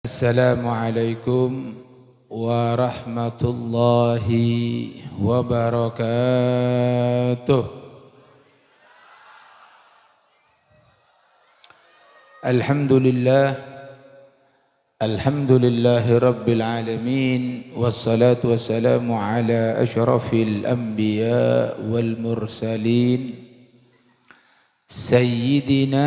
Assalamualaikum warahmatullahi wabarakatuh. Alhamdulillahi rabbil alamin, wassalatu wassalamu ala asyrafil anbiya wal mursalin, Sayyidina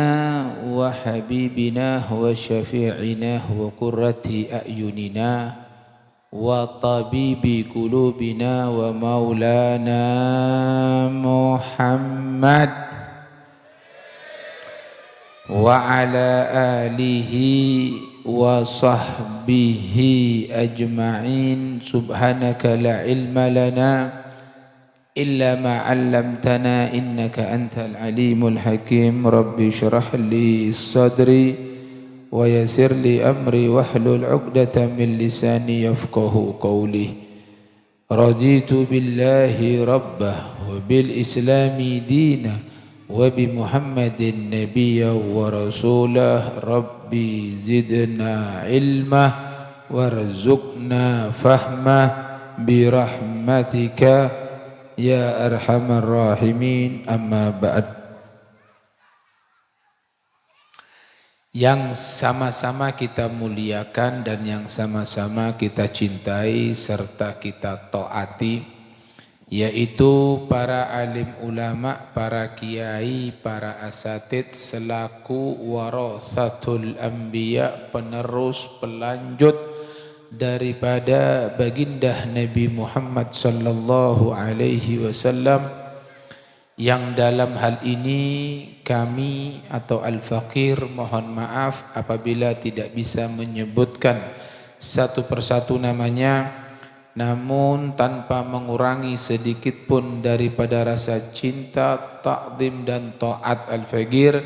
wa habibina wa syafi'ina wa qurrati a'yunina wa tabibi qulubina wa maulana Muhammad wa ala alihi wa sahbihi ajma'in. Subhanaka la ilma lana illa ma 'allamtana innaka antal alimul hakim. Rabbi shrah li sadri wa yassir li amri wahlul 'uqdatam min lisani yafqahu qawli. Raditu billahi rabbah wa bil islami dina wa bi Muhammadin nabiyya wa rasulah. Rabbi zidna ilma warzuqna fahma bi rahmatika ya arhamar rahimin. Amma ba'd. Yang sama-sama kita muliakan dan yang sama-sama kita cintai serta kita taati, yaitu para alim ulama, para kiai, para asatid selaku warathatul anbiya, penerus pelanjut daripada baginda Nabi Muhammad sallallahu alaihi wasallam, yang dalam hal ini kami atau Al-Faqir mohon maaf apabila tidak bisa menyebutkan satu persatu namanya, namun tanpa mengurangi sedikit pun daripada rasa cinta, ta'zim dan taat Al-Faqir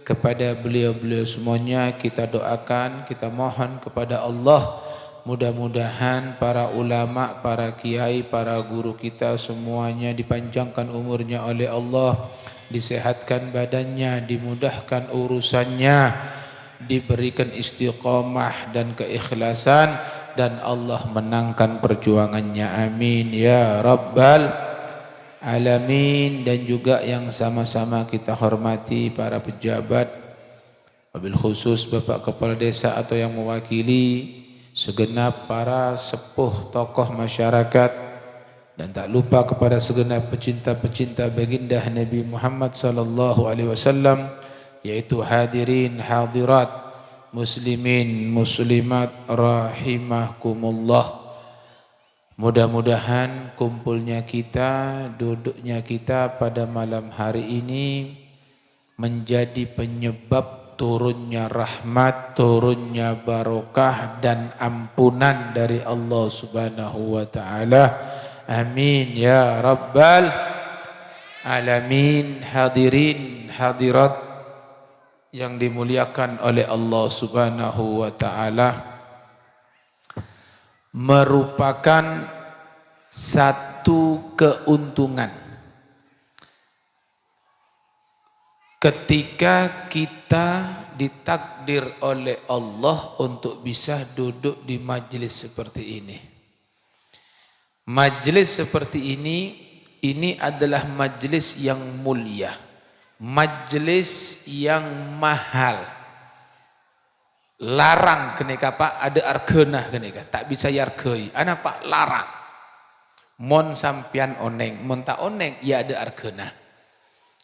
kepada beliau-beliau semuanya. Kita doakan, kita mohon kepada Allah, mudah-mudahan para ulama, para kiai, para guru kita semuanya dipanjangkan umurnya oleh Allah, disehatkan badannya, dimudahkan urusannya, diberikan istiqamah dan keikhlasan, dan Allah menangkan perjuangannya. Amin ya rabbal alamin. Dan juga yang sama-sama kita hormati para pejabat, wabil khusus Bapak Kepala Desa atau yang mewakili segenap para sepuh tokoh masyarakat, dan tak lupa kepada segenap pecinta-pecinta baginda Nabi Muhammad sallallahu alaihi wasallam, yaitu hadirin hadirat, muslimin muslimat rahimakumullah. Mudah-mudahan kumpulnya kita, duduknya kita pada malam hari ini menjadi penyebab turunnya rahmat, turunnya barokah dan ampunan dari Allah Subhanahu wa taala. Amin ya rabbal alamin. Hadirin hadirat yang dimuliakan oleh Allah Subhanahu wa taala, merupakan satu keuntungan ketika kita ditakdir oleh Allah untuk bisa duduk di majelis seperti ini. Majelis seperti ini adalah majelis yang mulia, majelis yang mahal. Larang kenika Pak, ada argana kenika, tak bisa yargai. Ana Pak larang. Mon sampian oneng, mon tak oneng ya ada argana.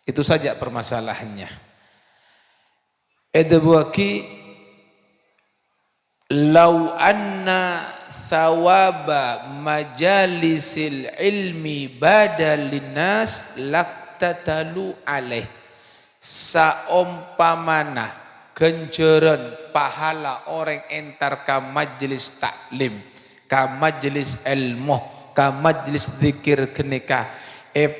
Itu saja permasalahannya. Edbuaki lau anna thawaba majalisil ilmi badalin nas laktatalu alaih. Saumpamana ganjaran pahala orang entar ka majlis taklim, ka majlis ilmu, ka majlis zikir kenika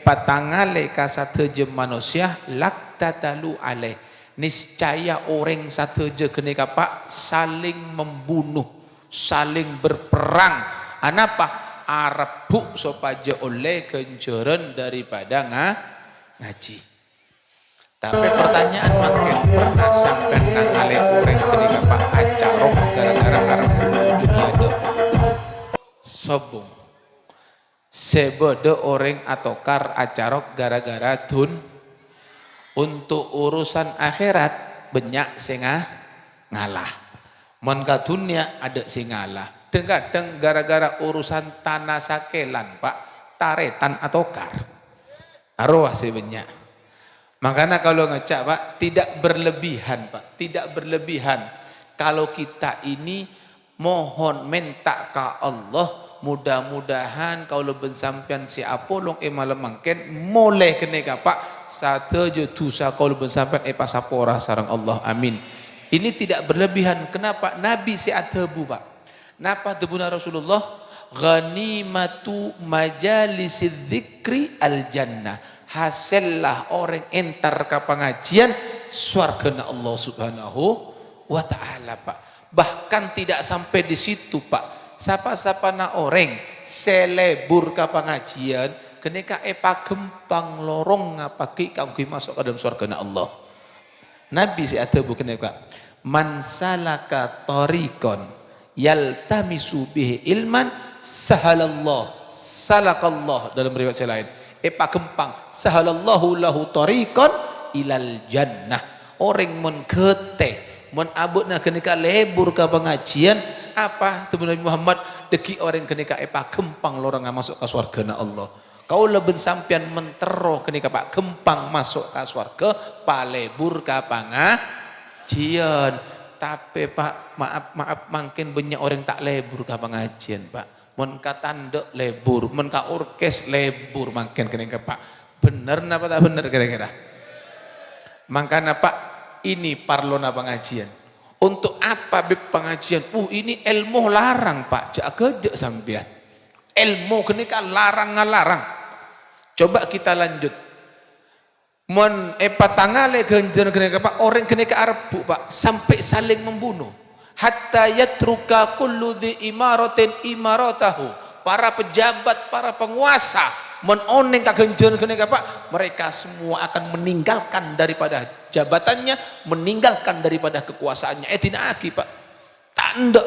patangale ka sateje manusia laktatalu alaih, niscaya orang sateje kenika Pak saling membunuh, saling berperang. Anapa? Arabuk sopaja oleh ganjaran daripada ngaji. Tapi pertanyaan makin pernah sampai nangale orang ketika Pak acarok gara-gara Sobung. Sebede orang atau kar acarok gara-gara tun untuk urusan akhirat banyak sing ngalah. Mun ka dunia ada sing ngalah. Kadang gara-gara urusan tanah sakelan, Pak, taretan atau kar. Arwah sih banyak. Makanya kalau ngecak, Pak, tidak berlebihan, Pak, tidak berlebihan. Kalau kita ini mohon minta ke Allah, mudah-mudahan kalau bensampian si apolong malam mangken mulai kenega, Pak, satu je dosa kalau bensampian pasapora sarang Allah, amin. Ini tidak berlebihan. Kenapa? Nabi si atebu, Pak. Napa debuna Rasulullah? Ghanimatu majalisid dzikri al jannah. Hasillah orang entar ke pengajian surga Allah Subhanahu wa taala, Pak. Bahkan tidak sampai di situ, Pak. Siapa-siapa na orang selebur ke pengajian kenika epa gempang lorong ngapaki kanggo masuk ke dalam surga Allah. Nabi si atebu kenika man salaka tariqan yaltamisu bihi ilman salakallah dalam riwayat lain epa gempang sahalallahu lahu tariqan ilal jannah. Orang mun kete mun abutna kenika lebur ke pengajian apa tu Nabi Muhammad deki orang kenika epa gempang lorong masuk ke surga Allah. Kau lebih sampian mentero kenika Pak gempang masuk ke surga palebur ke pengajian. Tapi Pak, maaf makin banyak orang tak lebur ke pengajian, Pak. Mun ka tanduk lebur, mun ka orkes lebur makin kenika Pak. Bener napa tak bener kira-kira? Makanya Pak, ini parlona pengajian. Untuk apa bib pengajian? Ini ilmu larang, Pak. Jak gede sampean. Ilmu kenika larang-larang. Coba kita lanjut. Mon tangale genjen kenika Pak, orang kenika arep Pak sampai saling membunuh. Hatta yatruka kullu dhi imaratin imaratahu. Para pejabat, para penguasa mon oneng kagenjen kenika Pak, mereka semua akan meninggalkan daripada jabatannya, meninggalkan daripada kekuasaannya. Tina aki, Pak. Tanda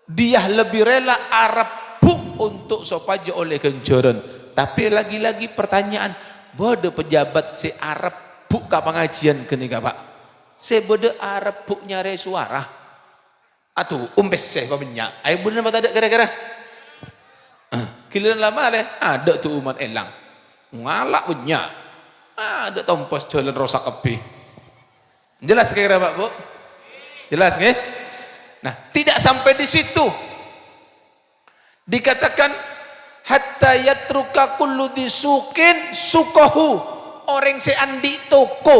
dia lebih rela arep untuk sopaja oleh genjoran. Tapi lagi-lagi pertanyaan, bodoh pejabat si Arab buka pengajian kenika Pak. Si bodoh Arab buk nyari suara. Atuh umpes saya kau minyak. Ayo bener apa tak ada kira-kira? Giliran lama deh. Ada tuh umat elang. Ngalak punya. Ada tompos jalan rosak kebi. Jelas kira-kira Pak Bu? Jelas nggih? Nah, tidak sampai di situ. Dikatakan hatta yatruka kullu disukin sukohu. Orang se andi toko,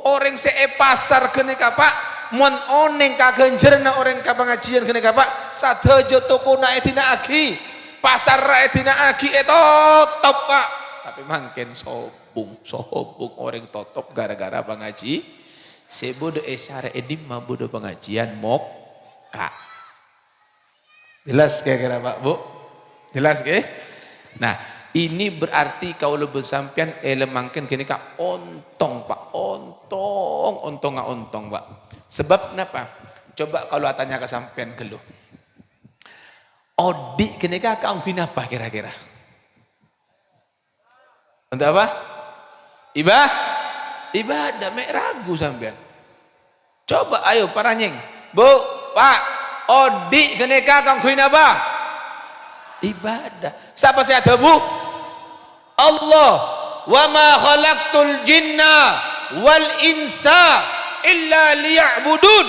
orang se pasar kenika Pak, mon oneng kagenjerna orang ka pengajian kenika Pak, sadejo toko na etina agi, pasar ra etina agi top Pak. Tapi mangken sobung orang totop gara-gara pengaji. Sebodo esyare edimma bodo pengajian mokka. Jelas kira-kira Pak Bu? Jelas ke? Nah, ini berarti kau lebih sampian mangken kini ka ontong Pak, ontong Pak. Sebab kenapa? Coba kalau tanya ke sampian geluh. Odi kini ka kau gina apa kira-kira? Untuk apa? Ibadah, mek ragu sampian. Coba ayo para nyeng. Bu, Pak, odi kini ka kau gina apa? Ibadah. Siapa saya ada Bu? Allah. Wa ma khalaqtul jinna wal insa illa liya'budun.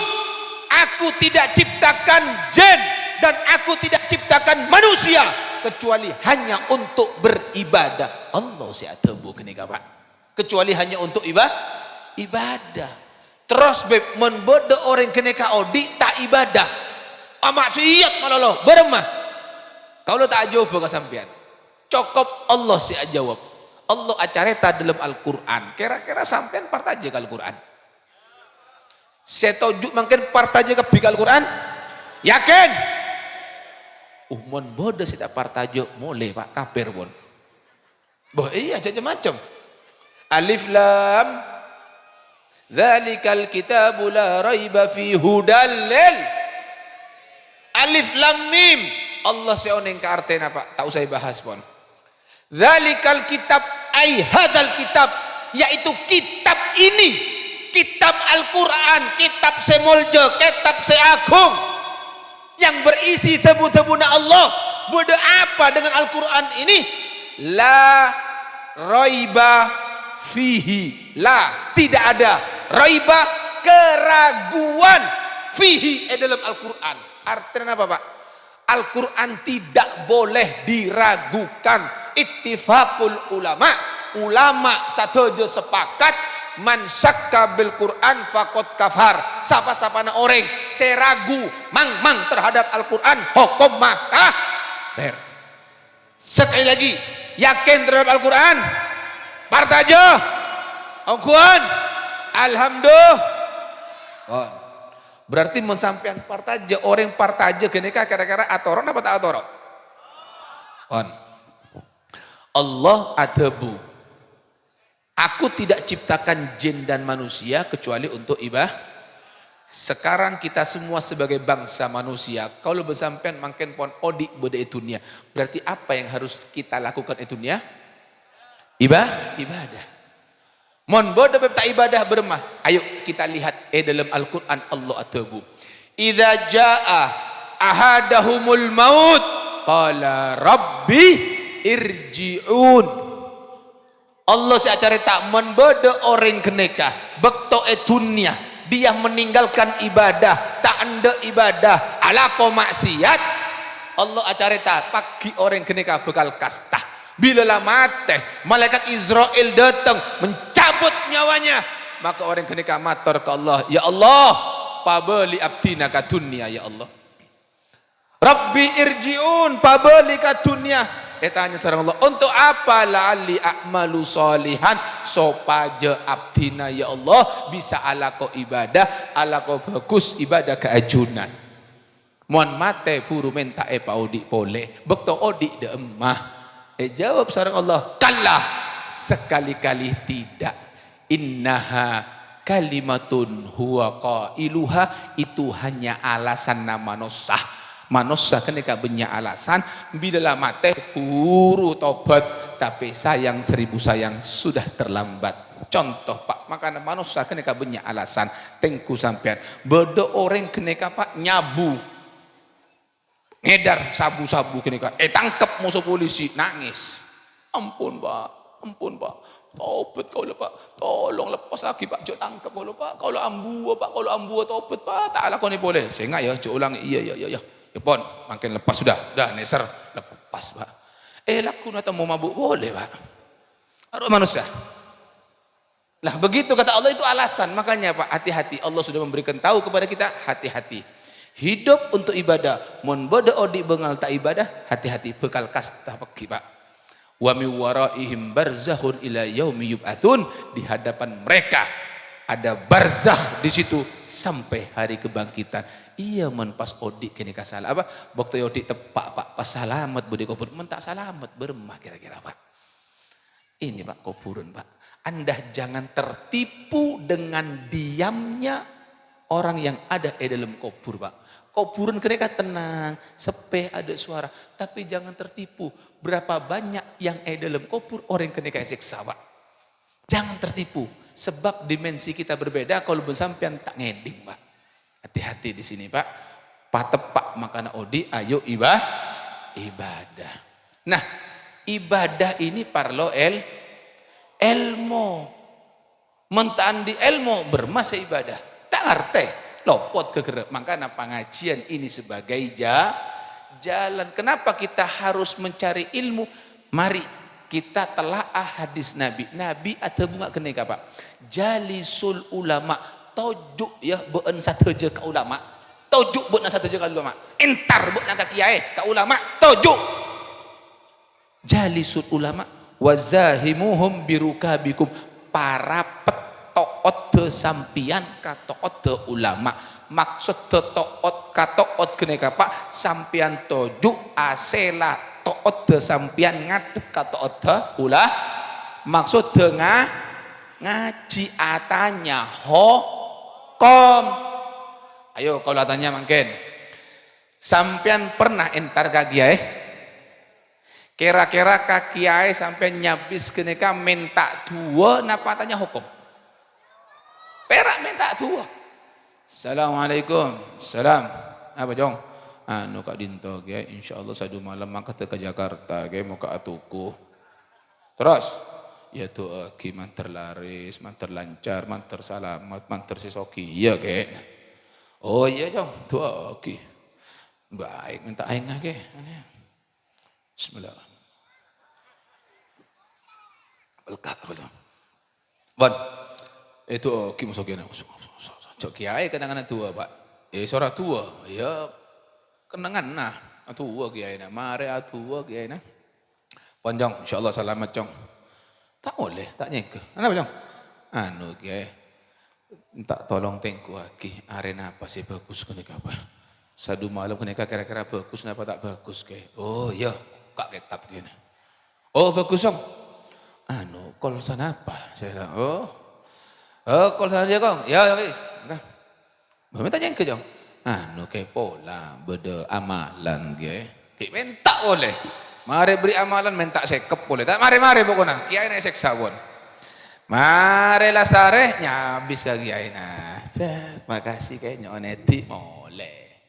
Aku tidak ciptakan jin dan aku tidak ciptakan manusia kecuali hanya untuk beribadah. Allah si atabu kenika Pak. Kecuali hanya untuk ibadah. Terus beb menbodo orang kenika odi tak ibadah. Maksiat malah lo beremah. Kalau tak jawab ke sampean, cukup Allah sih jawab. Allah acareta dalam Al-Quran. Kira-kira sampean partaje ke Al-Quran. Saya tuju mungkin partaje ke Al-Quran. Yakin? Mon bodoh sih tak partaje mulai Pak kafir pun. Boh iya macam-macam. Alif lam. Dzalikal kitabu la raiba fi hudal lil. Alif lam mim. Allah seoneng ke artena Pak, tak usah bahas pun. Dzalikal kitab ai hadzal kitab, yaitu kitab ini, kitab Al-Qur'an, kitab semolje, kitab seagung yang berisi tebu-tebuna Allah. Beda apa dengan Al-Qur'an ini? La raiba fihi, la, tidak ada raiba, keraguan, fihi dalam Al-Qur'an. Artinya apa Pak? Al-Quran tidak boleh diragukan. Ittifaqul ulama, ulama setuju sepakat, man syakka bil Quran faqad kafar. Siapa-siapa orang seragu mang terhadap Al-Quran, hukum maka kafir. Sekali lagi, yakin terhadap Al-Quran, partajo Al-Quran, alhamdulillah. Berarti mensampian partaja, orang partaja kenika kira-kira atoron apa tak atoron? Allah adabu. Aku tidak ciptakan jin dan manusia kecuali untuk ibadah. Sekarang kita semua sebagai bangsa manusia, kalau bersampian makin pon odik beda itunya. Berarti apa yang harus kita lakukan itunya? Ibadah. Mon bodoh tak ibadah bermah. Ayo kita lihat dalam Al-Quran Allah adabu. Idza jaa ahadahumul maut qala rabbi irji'un. Allah si acara tak mon bodoh orang keneka bekto dunia, dia meninggalkan ibadah, tak anda ibadah, ala ko maksiat. Allah acara tak pagi orang keneka bekal kastah. Bila lah mati, malaikat Israel datang mencabut nyawanya, maka orang kenika matur ke Allah, ya Allah, pabali abdina ka dunia, ya Allah. Rabbi irji'un, pabali ka dunia. Tanya sareng Allah, untuk apa la'ali a'malu solihan, sopaja abdina ya Allah bisa ala ko ibadah, ala ko bagus ibadah keajunan. Mohon mate buru menta pa odik boleh, bekto odik de emah. Jawab sareng Allah, kallah, sekali-kali tidak. Innaha kalimatun huwa qailuha, itu hanya alasan nama nosah. Manusia kenika banyak alasan, bila mate buru tobat, tapi sayang 1000 sayang sudah terlambat. Contoh Pak, makanya manusia kenika banyak alasan, tengku sampean. Beda orang kenika Pak nyabu. Ngedar sabu-sabu kenika, tangkap musuh polisi, nangis. Ampun Pak, tobat kau Pak, tolong lepas lagi Pak, jok tangkap kau Pak, kalau ambu Pak, kalau ambu tobat Pak, tak lakoni boleh. Saya enggak ya, jok ulang, iya. Ya pon, makin lepas sudah neser, lepas Pak. Laku nata mau mabuk boleh Pak. Aduh manusia. Nah begitu kata Allah itu alasan, makanya Pak hati-hati, Allah sudah memberikan tahu kepada kita, hati-hati. Hidup untuk ibadah, mun bodo odi bengal tak ibadah, hati-hati bekal kasta pergi Pak. Wa mi waraihim barzakhun ila yaumi yub'atsun, di hadapan mereka ada barzakh di situ sampai hari kebangkitan. Iya mun pas odi kene kasalah apa? Waktu odi tepak Pak, pas salamet budi kubur, mun tak salamet bermah kira-kira Pak. Ini Pak kuburan Pak. Anda jangan tertipu dengan diamnya orang yang ada di dalam kubur Pak. Kuburan mereka tenang, sepi ada suara, tapi jangan tertipu. Berapa banyak yang dalam kubur orang kenika siksa Pak. Jangan tertipu, sebab dimensi kita berbeda. Kalau bersampian tak ngeding Pak. Hati-hati di sini Pak. Patepak makana odi, ayo ibadah. Nah, ibadah ini parlo ilmu. Mentaan di ilmu bermasa ibadah. Tak ngerti. Lopot kegerep, makanya pengajian ini sebagai jalan. Kenapa kita harus mencari ilmu? Mari kita telaah hadis Nabi atau bunga kenika Pak. Jalisul ulama, tojuk ya beun sateje ka ulama. Tojuk beun sateje ka ulama. Entar beun ka kiai ka ulama, tojuk. Jalisul ulama wazahimuhum birukabikum, para toot sampian katoot ulama. Maksud toot katoot kenika Pak, sampian toju asela toot sampian ngadep katoot ulah. Maksud dengan ngaji atanya kom. Ayo kalau tanya mungkin Sampean pernah entar ka kiai? Kira-kira ka kiai sampean nyabis kenika minta dua napa tanya hukum? Perak minta dua. Assalamualaikum. Salam. Apa jong? Anu Kak Dinto kiai insyaallah sadu malam mangkat ke Jakarta kiai mau ke atuku. Terus ya tuh ki manter laris, manter lancar, manter salamat, manter sisoki. Iya kiai. Oh iya jong, tuh ki. Baik, minta aing ge. Bismillah. Belkak belum. Bon. Itu ki masuk kena. Cok kiai kadang-kadang tua, Pak. Seorang tua. Ya kenangan nah. Tua kiai nah. Mare tua kiai nah. Pon jong, insyaallah selamat jong. Tak boleh, tak nyeke. Kenapa jong? Anu kiai. Minta tolong tengku aki. Arena apa sih bagus kene apa? Sadu malam kene kira-kira bagus napa tak bagus kiai? Oh iya, kak kitab gini. Oh bagus jong. Anu, kol sana apa? Saya bilang, oh kol sana dia kong. Ya wis. Nah. Minta nyeke jong. Anu kayak pola beda amalan kiai. Kiai minta boleh. Mari beri amalan minta sekep boleh. Tak mari pokoknya. Kiai naik seksa pun. Mari lah sare nyabis ke kiai nah. Makasih kiai nyoneti boleh.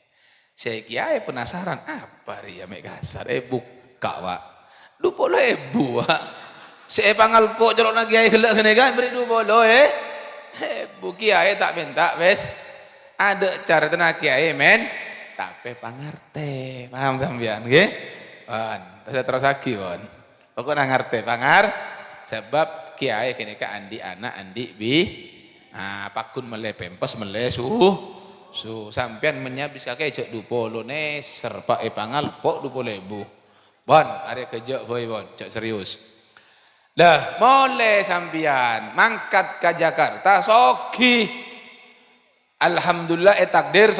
Saya kiai penasaran apa ria mek kasar. Buka Pak. 20.000 Pak. Saya pangal pok jelok na kiai gelak kene kan beri 20 Bu kiai tak minta wes. Ada cara tenak kiai men. Tapi pangarte. Paham sampean nggih? Pon, saya terus lagi pon. Pokoknya ngerti pangar sebab kiai kene ka andi anak andi bi. Nah, pakun mele pempes mele su sampean menyabis kakek jek 20 ne serpa pangal pok 20.000. Bon, are kerja boy bon, cek serius. Lah, mole sampean mangkat ke Jakarta soki. Alhamdulillah takdir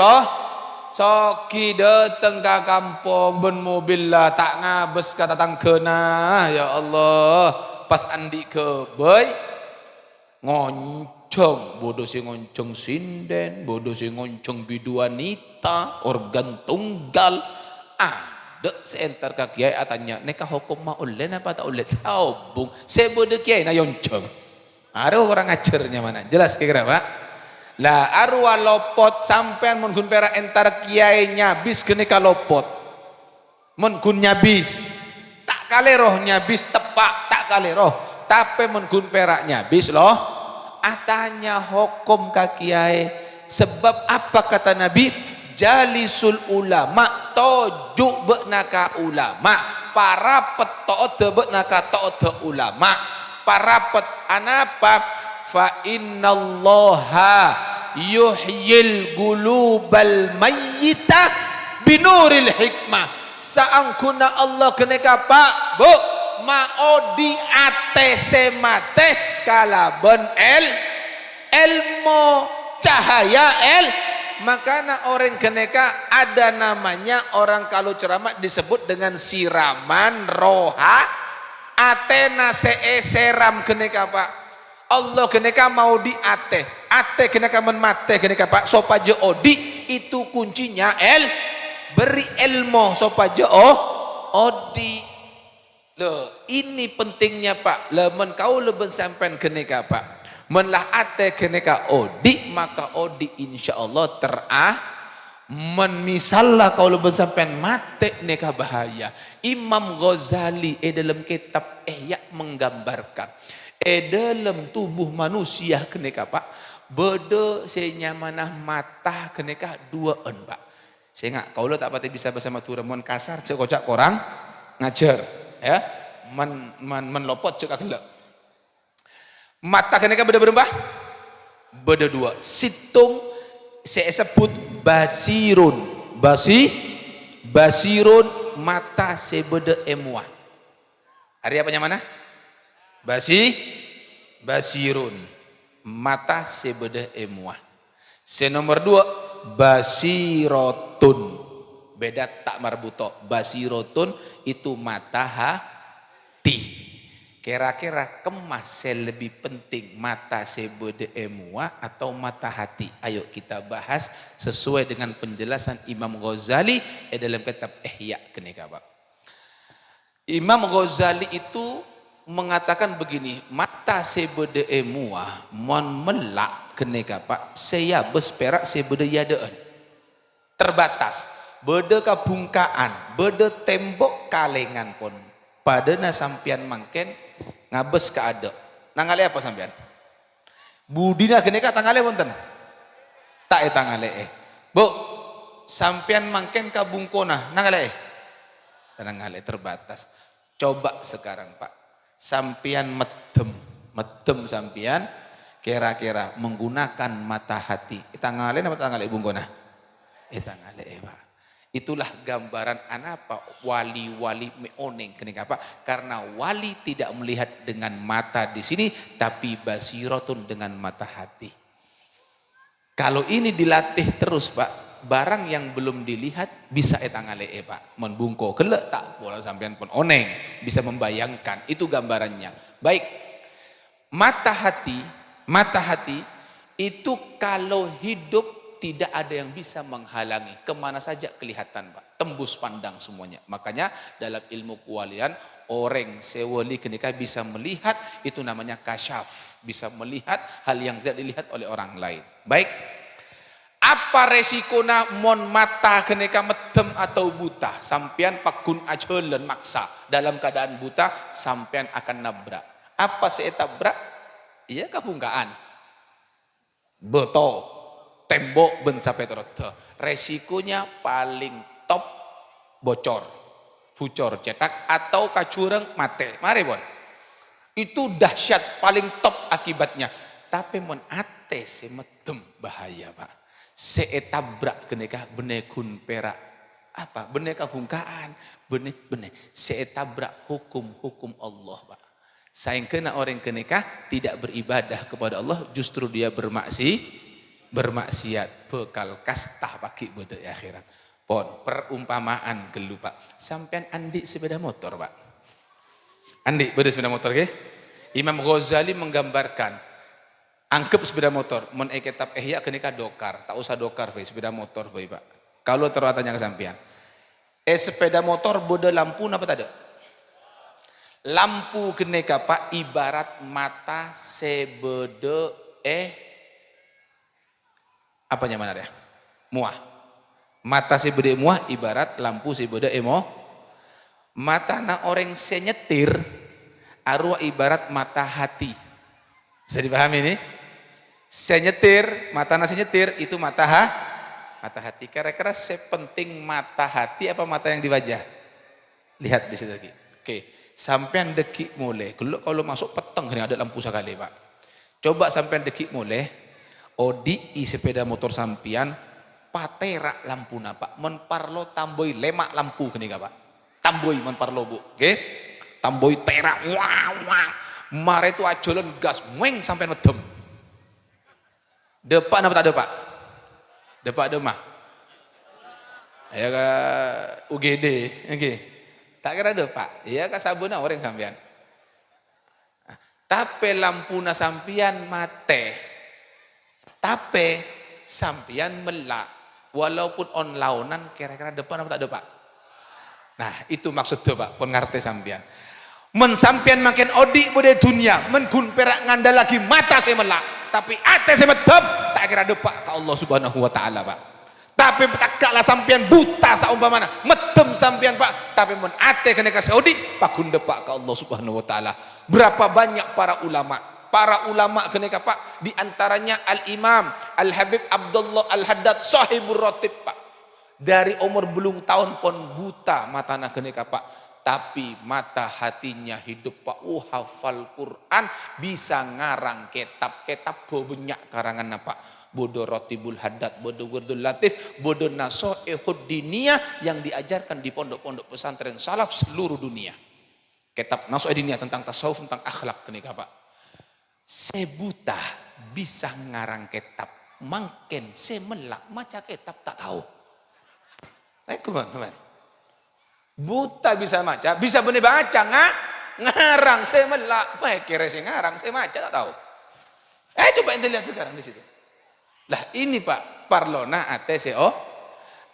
soki dateng ke kampung ben mobil lah tak ngabes kata tangkena ya Allah pas andi ke boy ngoncong bodoh si ngoncong sinden bodoh si ngoncong biduanita organ tunggal ada seentar ka kiai atanya neka hukum ma ulen apa tak ulen saubung sebodoh kiai na yoncong ada orang ngajarnya mana jelas kira-kira Pak lah arwah lopot sampean mun gun perak entar kiai nyabis kene ka lopot mun gun nyabis tak kali roh nyabis tepak tak kali roh tapi mun gun perak nyabis loh atanya hukum ka kiai sebab apa kata Nabi jalisul ulama toju beknaka ulama para petoode beknaka toode ulama para pet anapa fa innallaha yuhyil gulubal mayyita binuril hikmah saangkuna Allah keneka Pak Bu maodi ate semate kalaben ilmu cahaya makanya orang keneka ada namanya orang kalau ceramah disebut dengan siraman roha atena seram keneka Pak Allah keneka mau di ate keneka menmate keneka Pak sopaje odi itu kuncinya beri ilmu sopaje odi loh ini pentingnya Pak lemen kau leben sampean keneka Pak menlah ate keneka odi maka odi insyaallah misalnya kau leben sampean mate neka bahaya Imam Ghazali dalam kitab Ihya menggambarkan dalam tubuh manusia keneka Pak beda saya manah mata keneka duaan Pak saya nggak kau tak pati bisa bersama turemon kasar cek kocak korang ngajar ya menlopot cek agelak mata keneka beda berapa beda dua situng saya sebut basirun basirun mata sebeda emuah hari apanya mana basirun mata sebeda emuah nomor 2 basirotun beda tak marbuto basirotun itu mata hati Kira-kira kemas lebih penting mata sebede emua atau mata hati? Ayo kita bahas sesuai dengan penjelasan Imam Ghazali dalam kitab Ihya kenika Pak. Imam Ghazali itu mengatakan begini, mata sebede emua mon melak kenika Pak, saya besperak sebede yadaan. Terbatas, bede kabungkaan, bede tembok kalengan pun. Padana sampian mangken ngabes ka ada. Nangale apa sampean? Budina kenika tangale wonten. Tak tangale. Bu, sampean mangken ka bungkona nangale. Nangale terbatas. Coba sekarang Pak. Sampean medem sampean kira-kira menggunakan mata hati. Tangale apa tangale bungkona? Tangale Pak. Itulah gambaran anapa wali-wali meoneng kenika Pak, karena wali tidak melihat dengan mata di sini tapi basiratun dengan mata hati. Kalau ini dilatih terus Pak, barang yang belum dilihat bisa etangale Pak, membungko kelek tak bola sampean pun oneng, bisa membayangkan, itu gambarannya. Baik. Mata hati itu kalau hidup tidak ada yang bisa menghalangi, kemana saja kelihatan Pak, tembus pandang semuanya. Makanya dalam ilmu kewalian orang sewali ketika bisa melihat, itu namanya kasyaf, bisa melihat hal yang tidak dilihat oleh orang lain. Baik, apa resikona mon mata kenika medem atau buta? Sampean pakun ajolen maksa dalam keadaan buta, sampean akan nabrak. Apa seetabrak? Iya kabungkaan, betul. Tembok ben sampai terota. Resikonya paling top bocor cetak atau kacureng mate. Mari bon. Itu dahsyat paling top akibatnya. Tapi mon ate semedem bahaya Pak. Seetabrak kenika bene kun perak apa? Bene kabungkaan, bene seetabrak hukum Allah Pak. Sayang kena orang kenika tidak beribadah kepada Allah, justru dia bermaksiat bekal kastah pagi bode akhirat. Pon perumpamaan gelu Pak. Sampean andi sepeda motor Pak. Andi bede sepeda motor ke? Imam Ghazali menggambarkan angkep sepeda motor mon kitab Ihya kenika dokar, tak usah dokar ve sepeda motor ve Pak. Kalau terwatanya ke sampean. Sepeda motor bode lampu napa tadi? Lampu kenika Pak ibarat mata sebede apa nyaman ya? Muah. Mata si bede muah ibarat lampu si bede emo. Mata na orang senyetir arwah ibarat mata hati. Bisa dipahami ini? Senyetir, mata na senyetir itu mata hati. Kira-kira sepenting mata hati apa mata yang di wajah? Lihat di situ lagi. Oke, sampean dekik mulai. Kalau masuk peteng ini ada lampu sekali Pak. Coba sampean dekik mulai. Odi sepeda motor sampian paterak lampu Pak, menparlo tamboi lemak lampu kenika Pak, tamboi menparlo Bu, oke? Tamboi terak, wah, mare itu ajolen gas, mueng sampai medem. Depak apa tak depak? Depak demah. Ya ke UGD, oke? Tak kira depak, ya ke sabuna orang sampian. Tapi lampu na sampian mate. Tapi sampian melak walaupun on launan kira-kira depan apa tak depan. Nah itu maksudnya Pak pengerti sampian. Men sampian makin odi bude dunia men kun perak ngandal lagi mata saya melak tapi ate saya medem tak kira depan ke Allah Subhanahu wa taala Pak. Tapi takkanlah sampian buta saumpamana medem sampian Pak, tapi men ate kena kasih odi pakun depan ke Allah Subhanahu wa taala. Berapa banyak para ulama kenika Pak, diantaranya Al-Imam Al-Habib Abdullah Al-Haddad sahibur ratib Pak, dari umur belum tahun pun buta matana kenika Pak, tapi mata hatinya hidup Pak. Hafal Quran, bisa ngarang kitab banyak karangan Pak, bodo Ratibul Haddad, bodo Wurdul Latif, bodo Nasoihud Diniyah yang diajarkan di pondok-pondok pesantren salaf seluruh dunia. Kitab Nasoihud Diniyah tentang tasawuf, tentang akhlak kenika Pak. Sebuta bisa ngarang kitab, mungkin semelak maca kitab tak tahu. Buta bisa maca, bisa bener baca ngarang saya melak, kira saya ngarang, saya maca tak tahu. Coba ente lihat sekarang di situ. Lah ini Pak, parlona ate seo.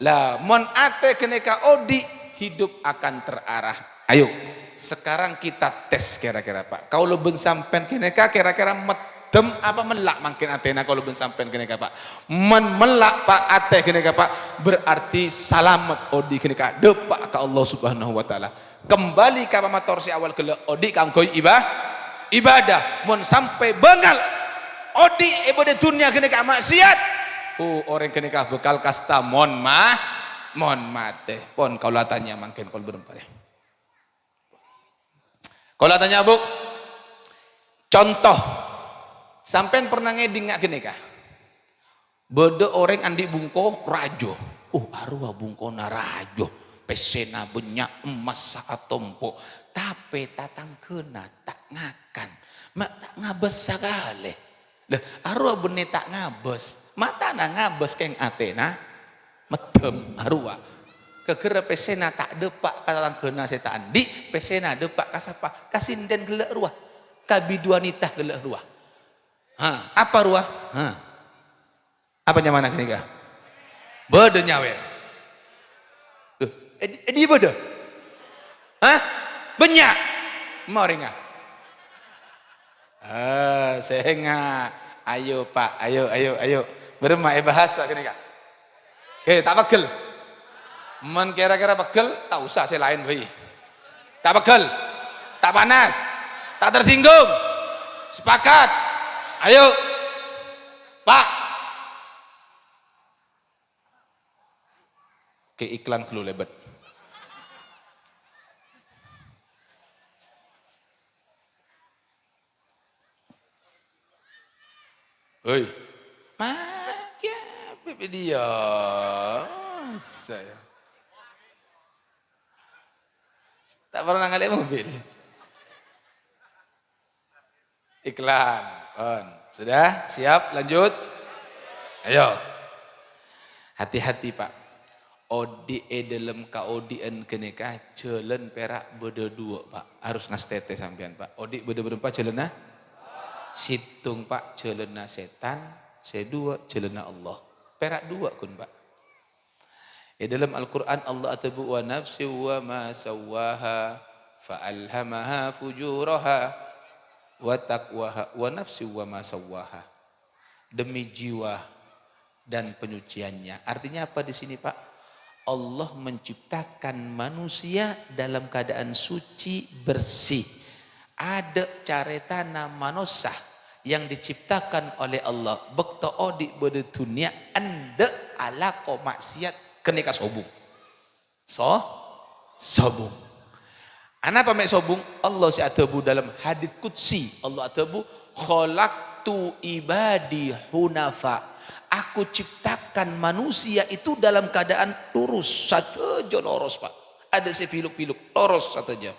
Lah mon ate keneka odi, hidup akan terarah. Ayo, sekarang kita tes kira-kira Pak. Kalau ben sampean keneka kira-kira medem apa melak makin atena kalau ben sampean keneka Pak. Melak Pak ate keneka Pak, berarti salamet odi keneka depak ke Allah Subhanahu wa taala. Kembali ke pamator si awal gele odi kanggo ibadah. Mon sampai bengal odi ibadah dunia keneka maksiat. Orang keneka bekal kasta mon mate. Pon kalau tanya makin kalau berempat ya. Kalau tanya Bu, contoh, sampean pernah ngeding nggak gini kah? Bede orang andi bungko rajo, arwah bungko na rajo, pesena banyak emas saat tompo, tapi tatang kena tak ngakan, mak tak ngabes sekali. Leh, arwah benih tak ngabes, mata na ngabes keng atena, medem arwah. Kegera pesena tak depak kata kena saya tak andi pesena depak kasapa kasinden gelek ruah kabiduanita gelek ruah apa ruah apa nyamana kini kah bede nyawer dia bede banyak mau ringa saya ayo Pak ayo berma bahas Pak kini kah tak pegel men kira-kira pegel, tak usah saya lain bayi. Tak pegel, tak panas, tak tersinggung. Sepakat. Ayo. Pak. Ke iklan dulu lebet. Hei. Makia pipi dia. Saya tak pernah ngeliat mobil. Iklan. Sudah? Siap? Lanjut? Ayo. Hati-hati Pak. Odi dalam kaodian keneka jalan perak beda dua Pak. Harus ngastete sampean Pak. Odi beda berempat jalan situng Pak jalan setan. Sedua jalan Allah. Perak dua kun Pak. Dalam Al-Quran Allah atabu wa nafsi wa ma sawaha fa'alhamaha fujuraha wa taqwaha wa nafsi wa ma sawaha. Demi jiwa dan penyuciannya. Artinya apa di sini Pak? Allah menciptakan manusia dalam keadaan suci bersih. Ada caretana manusia yang diciptakan oleh Allah. Bekto odi bede dunia ande ala ko maksiat kenika sobung. Sobung. Apa mek sobung? Allah si atabu dalam hadits qudsi. Allah atabu khalaqtu ibadi hunafa. Aku ciptakan manusia itu dalam keadaan lurus. Satu aja lurus Pak. Ada sepiluk-piluk lurus satu aja.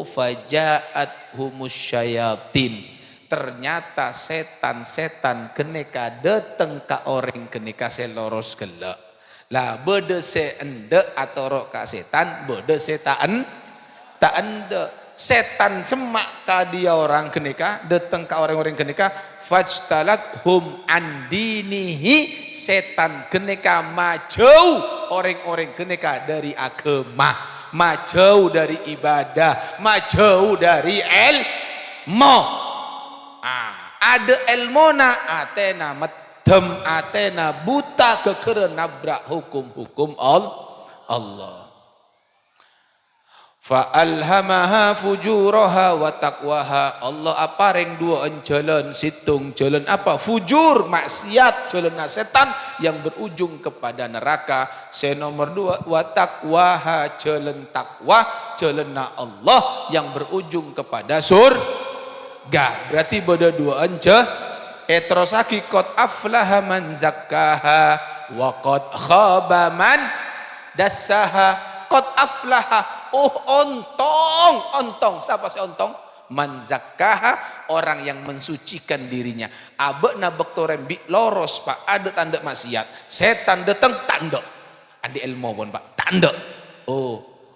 Fajaat humus syayatin. Ternyata setan-setan keneka dateng ka orang keneka seloros gelak. Lah bede se ende atau rok ka setan bede setan tak ende setan semak ka dia orang keneka datang ka orang-orang keneka fajtalat hum andinihi setan keneka majau orang-orang keneka dari agama majau dari ibadah majau dari ilmu ada ilmona atena atena buta kekeren nabrak hukum-hukum Allah. Fa'alhamaha fujuraha wa taqwaha. Allah apareng dua jalan situng jalan apa? Fujur maksiat jalan setan yang berujung kepada neraka. Nomor dua wa taqwaha jalan takwa jalan Allah yang berujung kepada surga. Berarti beda dua terus lagi qad aflaha man zakkaha wa qad khaba man dassaha. Qad aflaha ontong siapa sih ontong? Man zakkaha orang yang mensucikan dirinya. Abekna bektorem bi loros Pak ada tanda maksiat setan datang tanda andi ilmu pun Pak tanda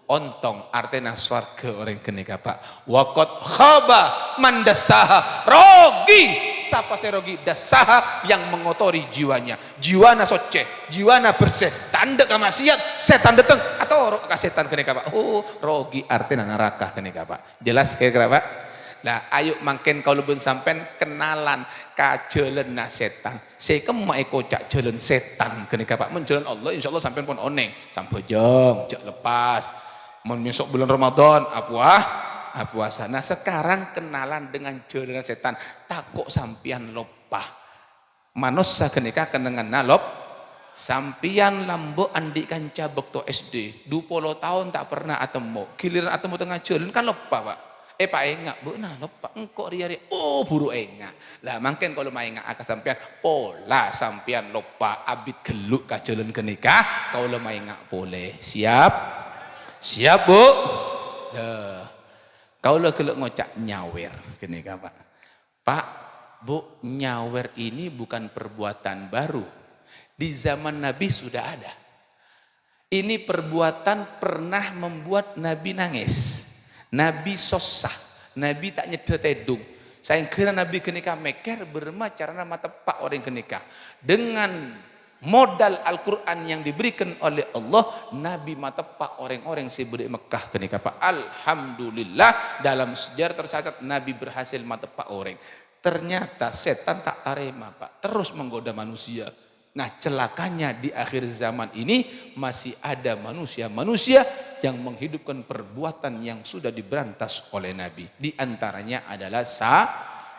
ontong artinya swarga orang kenika Pak. Waqad khaba man dassaha, rogi siapa sih rogi? Dassaha yang mengotori jiwanya, jiwana soce, jiwana bersih, tanda kemaksiat, setan datang atau roh setan kenika Pak. Oh rogi artinya neraka kenika Pak. Jelas kira-kira Pak? Nah ayo mangken kalau ben sampean kenalan kajelenah setan. Saya kemai kocak jalan setan kenika Pak. Menjalan Allah insyaallah sampean pun oneng. Sampai jeng, cek lepas. Menyesok bulan Ramadan apa puasa. Nah sekarang kenalan dengan jalan setan. Takut sampian lopah. Manusia kenika kenangan nalop. Sampian lambo andi kanca bekto SD. 20 tahun tak pernah atemu. Giliran atemu tengah jalan kan lopah Pak. Pak enggak, bu nah lupa engkau ria oh buru enggak lah mungkin kalau main enggak akan sampean pola sampean lupa abit geluk ka jalan kenikah kalau main enggak boleh siap bu kalau geluk ngocak nyawer kenikah pak bu nyawer ini bukan perbuatan baru di zaman Nabi sudah ada ini perbuatan pernah membuat Nabi nangis. Nabi sosah, Nabi tak nyedot edung. Saya kira Nabi kenika meker berma carana mata pak orang kenika. Dengan modal Al-Quran yang diberikan oleh Allah, Nabi mata pak orang-orang sebudi Mekah kenika pak. Alhamdulillah dalam sejarah tercatat Nabi berhasil mata pak orang. Ternyata setan tak tarema pak, terus menggoda manusia. Nah celakanya di akhir zaman ini masih ada manusia-manusia yang menghidupkan perbuatan yang sudah diberantas oleh Nabi. Di antaranya adalah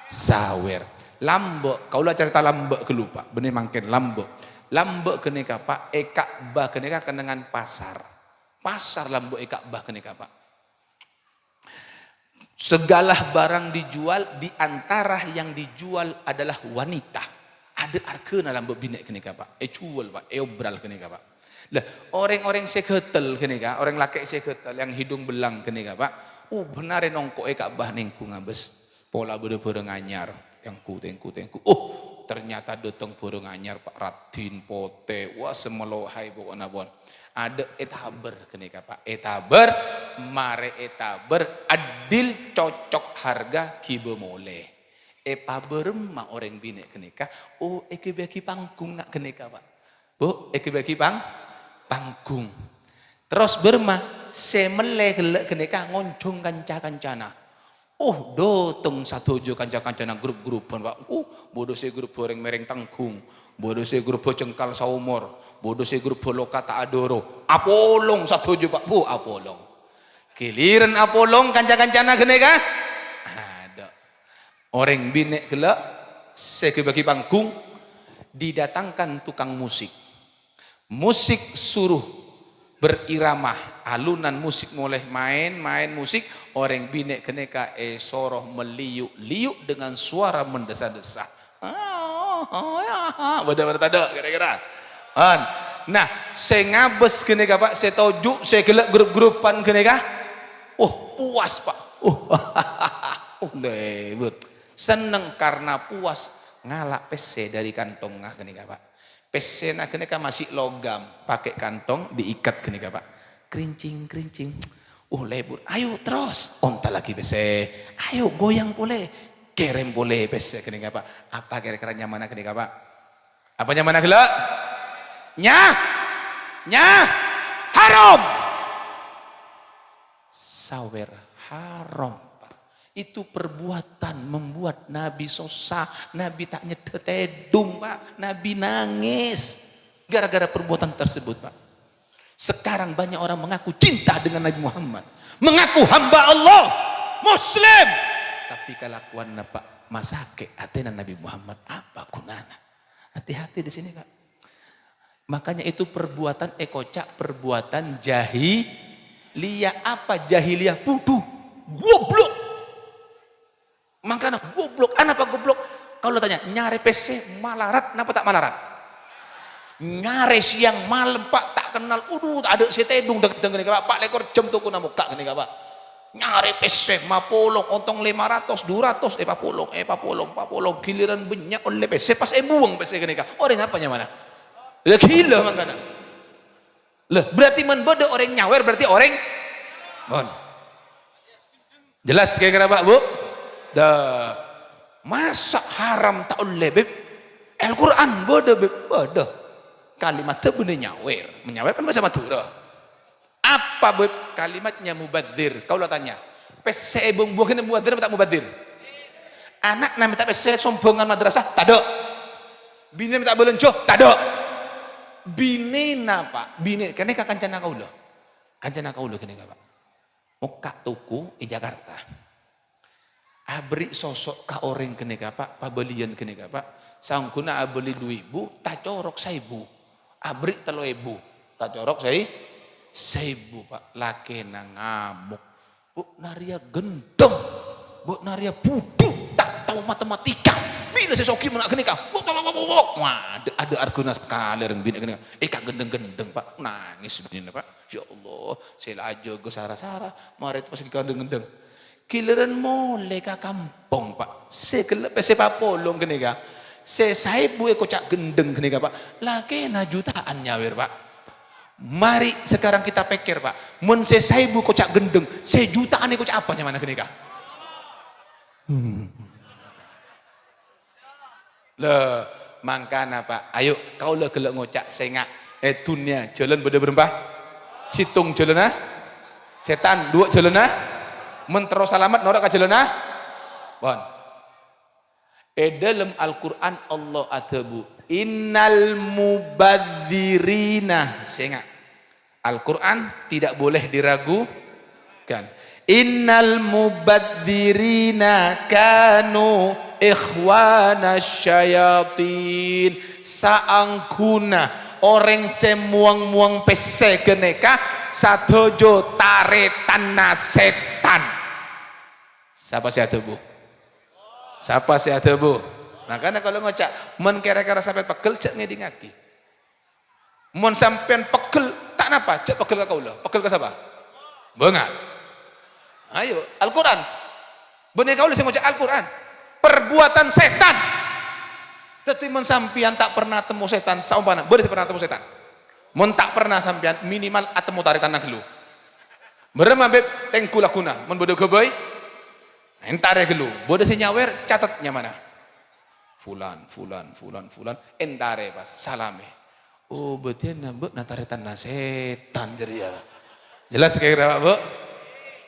sawer. Lambok, kaulah cerita lambok kelupa. Benih mangken lambok. Lambok kenika Pak, Ka'bah kenika kenangan pasar. Pasar lambok Ka'bah kenika Pak. Segala barang dijual, di antara yang dijual adalah wanita. Ada arkena dalam binek kenika Pak. Jual Pak, obral kenika Pak. Lah orang-orang seketel kenika, orang laki seketel yang hidung belang kenika Pak. Benar nongko Ka'bah nengku ngabes. Pola bede-bede nganyar, yang tengku. Ternyata datang bede nganyar Pak Radin Pote. Wah semelohai pokoknya bon. Ada etaber kenika Pak. Etaber, mare etaber adil cocok harga kibe mole. Paberem orang bine kenika. Eke bagi panggung nak kenika Pak. Bu, eke bagi panggung. Terus berma semele gelek kenika ngoncong kanca-kancana. Dotong satu jo kanca-kancana grup-grupan Pak. Bodoh se grup orang mereng tanggung. Bodoh se grup cengkal saumur. Bodoh se grup loka tak adoro. Apolong satu jo Pak. Bu, apolong. Giliran apolong kanca-kancana kenika. Orang binek gelak, bagi panggung, didatangkan tukang musik. Musik suruh berirama, alunan musik mulai main musik. Orang binek keneka soroh meliuk-liuk dengan suara mendesa-desa. Benar-benar tak kira-kira. Nah, saya ngabes keneka Pak, saya tojuk, saya gelak grup-grupan keneka. Puas Pak. Lebut. Seneng karena puas ngalak PC dari kantong ngah kenika Pak. PC nak kenika masih logam, pakai kantong diikat kenika Pak. Kerincing. Lebur. Ayo terus. Onta lagi PC. Ayo goyang boleh. Kerem boleh PC kenika Pak. Apa kira-kira nyaman kenika Pak? Apa nyaman gelak? Haram. Sawer haram. Itu perbuatan membuat Nabi sosah, Nabi tak nyedot edung Pak, Nabi nangis gara-gara perbuatan tersebut Pak. Sekarang banyak orang mengaku cinta dengan Nabi Muhammad, mengaku hamba Allah, Muslim, tapi kelakuan Pak masake atena Nabi Muhammad apa gunanya? Hati-hati di sini Pak. Makanya itu perbuatan ekocak, perbuatan jahiliyah. Apa jahiliyah? Bodoh, goblok. Makanya goblok, apa goblok? Kalau tanya, nyari PC malarat, kenapa tak malarat? Nyari siang malam Pak, tak kenal, ada si tedung dengan Pak, Pak lekor jam tuku namu kak gini Pak. Nyari PC, mapolong, ontong 500, 200, papolong, giliran banyak oleh PC, pas buang PC gini Kak. Orang apanya mana? Lah gila makanya. Lah berarti membeda orang nyawer, berarti orang Bon. Jelas kira-kira Pak Bu? Dah. Masa haram tak boleh beb? Al-Quran bodoh beb? Bodoh. Kalimat itu benar nyawer. Menyawer kan bahasa Madura. Apa beb? Kalimatnya mubadzir. Kau lah tanya. PC buang kena mubadzir apa tak mubadzir? Anak nama tak PC sombongan madrasah? Tak ada. Bini tak belencoh? Tak ada. Bini napa? Bini kene kancana kau loh. Kancana kau loh kene Pak. Muka tuku di Jakarta. Abri sosok ka orang kene Pak, pabelian kene Pak. Sangkuna abeli 2.000, tak corok 1.000. Abri 3.000, tak corok 1.000 Pak. Laki na ngamuk. Bu naria gendeng. Bu naria budu, tak tahu matematika. Bila sesoki menak kene ka. Wah, ada arguna sekali orang bini kene. Kak gendeng-gendeng Pak. Nangis bini Pak. Ya Allah, saya aja go sara-sara. Mari pas gendeng-gendeng. Kileran mole ka kampung Pak. Saya kelep saya polong kene ka. Saya buat kocak gendeng kene ka Pak. Lagi na jutaan nyawer Pak. Mari sekarang kita pikir Pak. Mun saya buat kocak gendeng, 1 jutaan ini kocak apanya mana kene ka? Loh, mangkana Pak. Ayo kau lah gelak ngocak sengak. Dunia jalan beda berempah. Situng jalan ah. Setan 2 jalan ah. Mentero salamat norak ka jalan ah. Bon. Dalam Al-Quran Allah atabu. Innal mubadzirina. Sengak. Al-Quran tidak boleh diragukan. Innal mubadzirina kanu ikhwana syayatin. Saangkuna orang semuang-muang pese geneka sadojo taretan setan. Siapa sih ada Bu? Siapa sih ada Bu? Makanya kalau ngocak mun kira-kira sampai pegel cek ngedi ngaki. Mun sampean pegel tak napa cek pegel ka kaula. Pegel ka siapa? Bengal. Ayo Al-Quran. Bener kaula sing ngocak Al-Quran. Perbuatan setan. Tetapi mun sampean tak pernah temu setan, saumpana bener pernah temu setan. Mun tak pernah sampean minimal atemu tarikan gelu. Berema beb tengku lakuna mun bodo goboy. Entare gelu. Bodo si nyawer catatnya mana? Fulan. Entare pas salame. Oh berarti nambah nataretan setan jadi ya. Jelas kira-kira Pak Bu?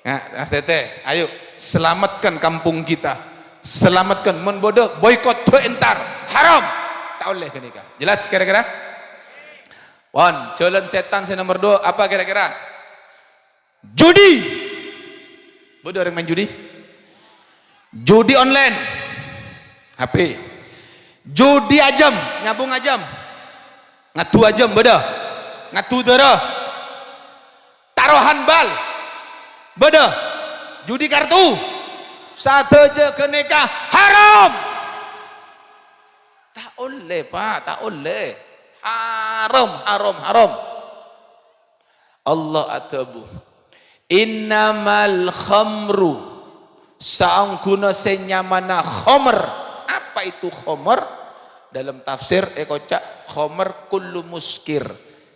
Nah, Mas Tete, ayo selamatkan kampung kita. Selamatkan mun bodoh boykot to entar haram tak boleh kenika. Jelas kira-kira? Wan, jalan setan nomor 2 apa kira-kira? Judi. Bodoh orang main judi? Judi online. HP. Judi ajam, nyabung ajam. Ngatu ajam bodoh. Ngatu darah. Taruhan bal. Bodoh. Judi kartu. Sateja kenika haram. Tak boleh Pak, tak boleh. Haram. Allah atabu. Innamal khamru saangkuna senyamana khamr. Apa itu khamr? Dalam tafsir kocak khamr kullu muskir.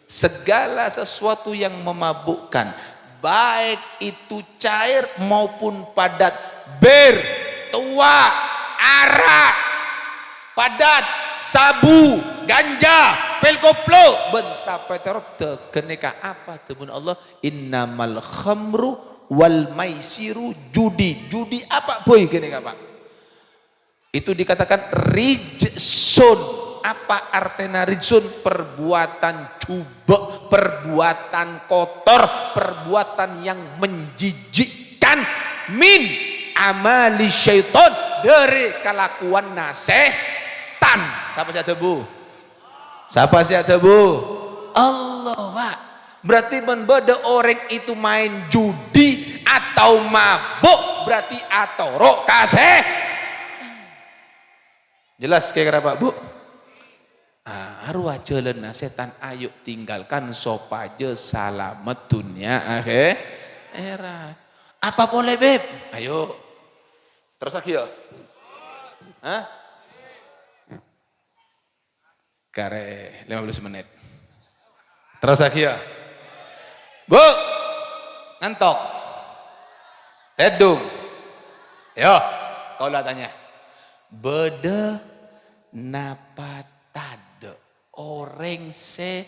Segala sesuatu yang memabukkan, baik itu cair maupun padat. Bir, tua, arak, padat, sabu, ganja, pil koplo, ben sampai terus keneka apa temun Allah? Innamal khamru wal maisiru judi. Judi apa boy keneka Pak? Itu dikatakan rijsun. Apa artinya rijsun? Perbuatan cubek, perbuatan kotor, perbuatan yang menjijikkan min amali syaiton, dari kelakuan setan. Siapa sih ada Bu? Siapa sih ada Bu? Allah Pak. Berarti membeda orang itu main judi atau mabuk, berarti atoro kasih. Jelas kira-kira Pak Bu? Arwah jalan setan, ayo tinggalkan sopaje salamet dunia akhirat. Apa boleh beb? Ayo. Terus lagi ya? Hah? Kare 15 menit. Terus lagi ya? Bu, ngantok. Ledung. Yo, kau lah tanya. Bede napa tade orang se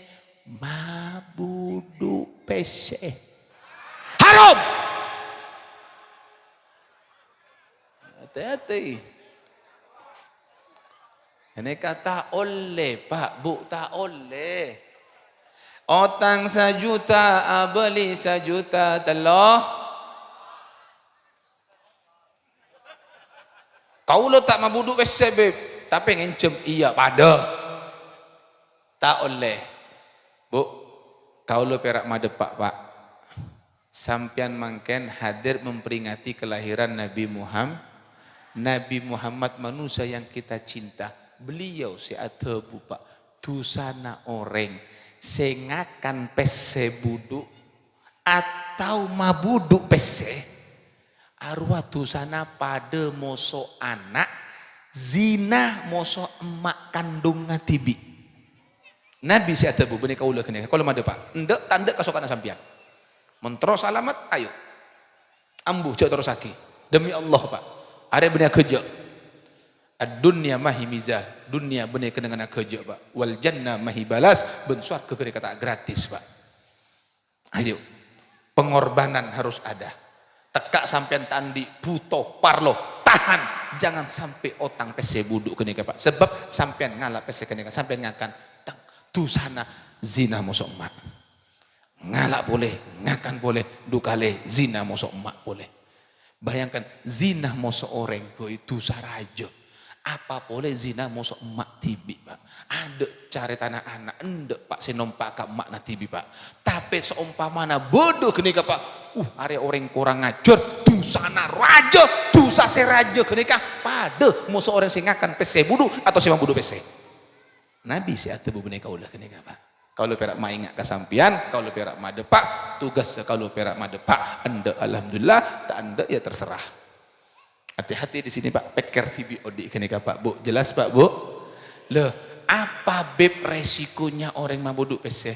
mabudu pese. Haram. Hati-hati. Ini kata oleh Pak, Bu, tak oleh. Otang sejuta, beli sejuta telur. Kau lo tak mabuduk bese beb, tapi ngencem iya pada. Tak oleh. Bu, kau lo perak madepak Pak. Sampian mangken hadir memperingati kelahiran Nabi Muhammad. Nabi Muhammad manusia yang kita cinta. Beliau si atebu Pak. Tusana orang sengakan pese buduk atau mabuduk pese. Arwah tusana pada moso anak zina moso emak kandung ngatibi. Nabi si atebu benih kaulah kena. Kalau ada Pak, ndek tanda kasokan sampian. Mentros alamat, ayo. Ambuh cak terus aki. Demi Allah Pak. Ada benih kerja. Ad-dunya mahi mizah. Dunia benih kena kerja Pak. Wal jannah mahi balas. Bensuat ke kata gratis Pak. Ayo. Pengorbanan harus ada. Tekak sampean tandi, buto, parlo, tahan. Jangan sampai otang pese buduk kenika Pak. Sebab sampean ngalah pese kenika. Sampean ngakan. Tu sana zina mosok emak. Ngalak boleh, ngakan boleh. Dukale zina mosok emak boleh. Bayangkan zina mosok orang itu sarajo. Apa boleh zina mosok emak tibi Pak. Ada cari tanah anak. Endek Pak senompak ke emak na tibi Pak. Tapi seumpamana bodoh kenika Pak. Area orang kurang ngajur. Tu sana raja. Tu sase raja kenika. Pada mosok orang singakan pese budu atau sema budu pese. Nabi si atebu benika ulah kenika Pak. Kalau perak maingat kesampian. Kalau perak madepak. Tugas kalau perak madepak. Endek alhamdulillah. Tak endek ya terserah. Hati-hati di sini Pak, peker TV odik kenika Pak Bu. Jelas Pak Bu? Loh, apa beb resikonya orang mabuduk pese?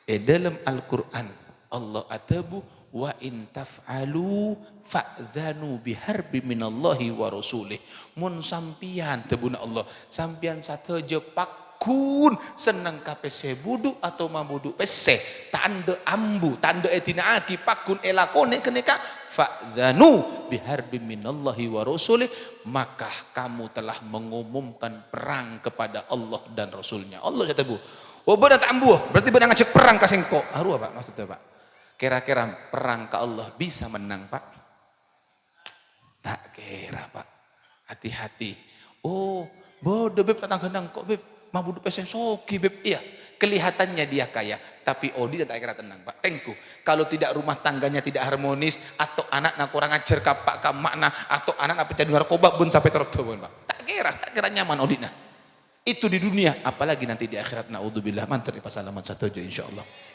Dalam Al-Quran Allah atabu wa in taf'alu fa'dhanu biharbi minallahi wa rasulih. Mun sampian tebuna Allah, sampian sateje pakun senang ka pese buduk atau mabuduk pese. Tanda ambu, tanda etina aki pakun elakone kenika fa'dhanu biharbi minallahi wa rasulih, maka kamu telah mengumumkan perang kepada Allah dan Rasulnya. Allah kata bu, oh benar tak ambuh, berarti benar ngajak perang ke sengko. Haru apa maksudnya Pak? Kira-kira perang ke Allah bisa menang Pak? Tak kira Pak. Hati-hati. Oh, bodoh beb tak gendang kok beb. Mabudu pesen soki beb. Iya, kelihatannya dia kaya, tapi Odi dan tak kira tenang Pak. Tengku, kalau tidak rumah tangganya tidak harmonis, atau anak kurang ajar kapak ke makna, atau anak pecandu narkoba pun sampai tertobon Pak. Tak kira nyaman Odi nah. Itu di dunia, apalagi nanti di akhirat. Naudzubillah, mantap pas alamat satu aja insyaallah.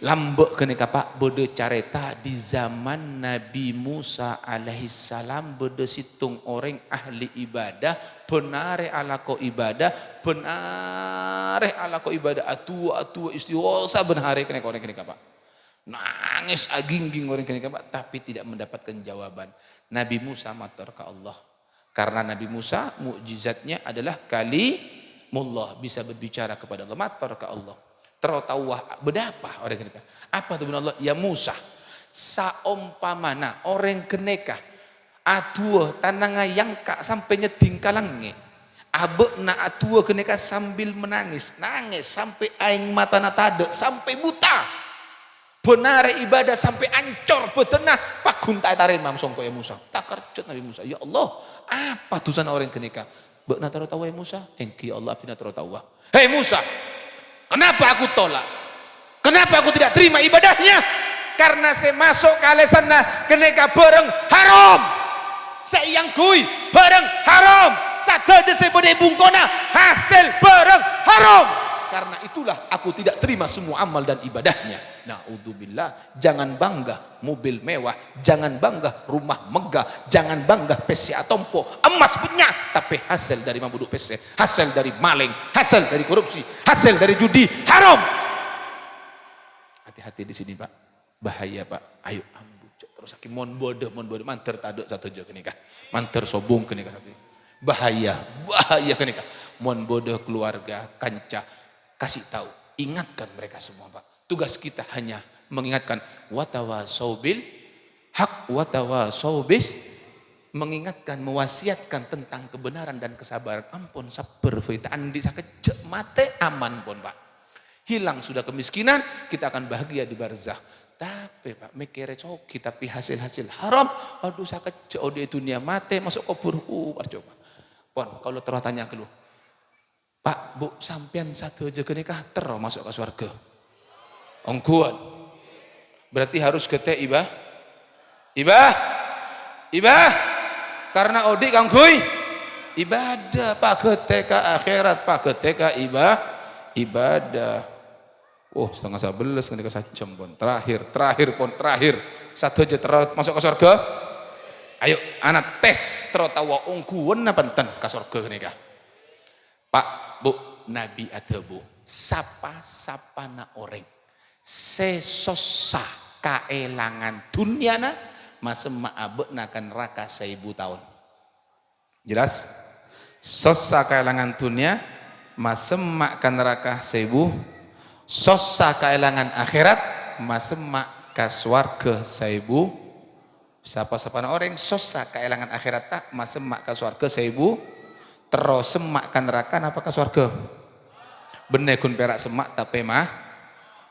Lambek kenika Pak bede careta di zaman Nabi Musa alaihissalam bede situng orang ahli ibadah penare alako ibadah atua istiwosa benhare kenika orang kenika Pak nangis agingging orang kenika Pak tapi tidak mendapatkan jawaban. Nabi Musa matur ke Allah karena Nabi Musa mukjizatnya adalah kalimullah, bisa berbicara kepada Allah. Matur ke Allah tertawah bedapa orang keneka apa tuh Allah ya Musa saumpamana orang keneka atua tananga yang kak sampai nyeting kalange abe na atua keneka sambil nangis sampai aing mata natade sampai buta benare ibadah sampai ancor betenah pakun tak tarin mam songko ya Musa tak kercut Nabi Musa ya Allah apa tusan orang keneka be na tertawa ya Musa engki Allah bina tertawa hei Musa, kenapa aku tolak? Kenapa aku tidak terima ibadahnya? Karena saya masuk ke sana keneka bareng haram. Saya yang kui bareng haram. Sadaja saya bodai bungkona hasil bareng haram. Karena itulah aku tidak terima semua amal dan ibadahnya. Naudzubillah, jangan bangga mobil mewah, jangan bangga rumah megah, jangan bangga pesi atompo emas punya, tapi hasil dari mabuduk pesi, hasil dari maling, hasil dari korupsi, hasil dari judi haram. Hati-hati di sini Pak, bahaya Pak. Ayo ambu terus aki mon bodoh manter taduk satu jo kenikah manter sobung kenikah bahaya kenikah mon bodoh keluarga kanca kasih tahu ingatkan mereka semua Pak, tugas kita hanya mengingatkan watawasau bil hak watawasau bis, mengingatkan mewasiatkan tentang kebenaran dan kesabaran. Ampun sabar kita andi sakejek mate aman pun Pak, hilang sudah kemiskinan, kita akan bahagia di barzah. Tapi Pak mikirnya coki tapi hasil haram, aduh sakejek di dunia mate masuk kubur coba pon kalau terus tanya ke lu Pak Bu sampean satu aja nikah terus masuk ke surga ongkuan berarti harus kete ibah karena odi kangkui ibadah Pak kete ke akhirat Pak kete ke ibadah. Oh 10:30 ketika sajam pun terakhir satu aja terus masuk ke surga. Ayo anak tes terus tawa ongkuan apa enten ke surga nikah. Pak Bu Nabi adabu sapa na orang sesosa kaelangan dunyana masem ma'abekna kan raka 1000 tahun. Jelas? Sosa kaelangan dunia masem mak kan raka 1000, sosa kaelangan akhirat masem mak kaswarga 1000. Sapa na orang sosa kaelangan akhirat tak masem mak kaswarga 1000 terus semak kan neraka apa kaswarga bener kun perak semak tapi mah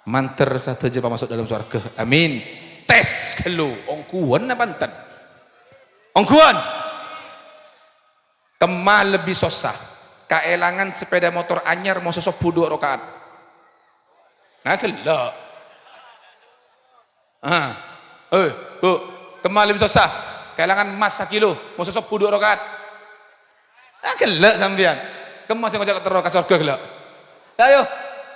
manter satu jepa masuk dalam surga amin. Tes kelu ongkuan apa enten ongkuan kemah lebih sosah kaelangan sepeda motor anyar mau sosok 2 rakaat nah gelak Bu kemah lebih sosah kaelangan emas 1 kilo mau sosok 2 rakaat gelak sampean kemah sing ngajak terus ka surga gelak ayo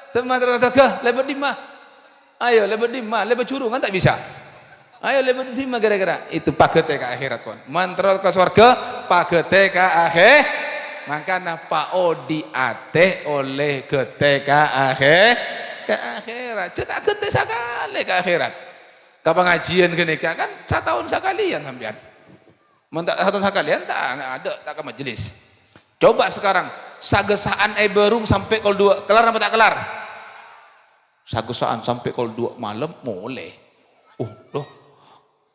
semua terus ka surga lebet 5 ayo lebet 5 lebet curung kan tak bisa ayo lebet 5 gara-gara itu pagete ka akhirat pun mantra ka surga pagete ka akhir makanya Pak Odi ate oleh gete ka akhirat cetak gete sakali ka akhirat ka pengajian gini kan 1 tahun sekalian sampean mentak 1 tahun sekalian tak ada tak ke majelis. Coba sekarang sagesaan berung sampai kol 2 kelar apa tak kelar? Sagesaan sampai kol 2 malam mulai. Loh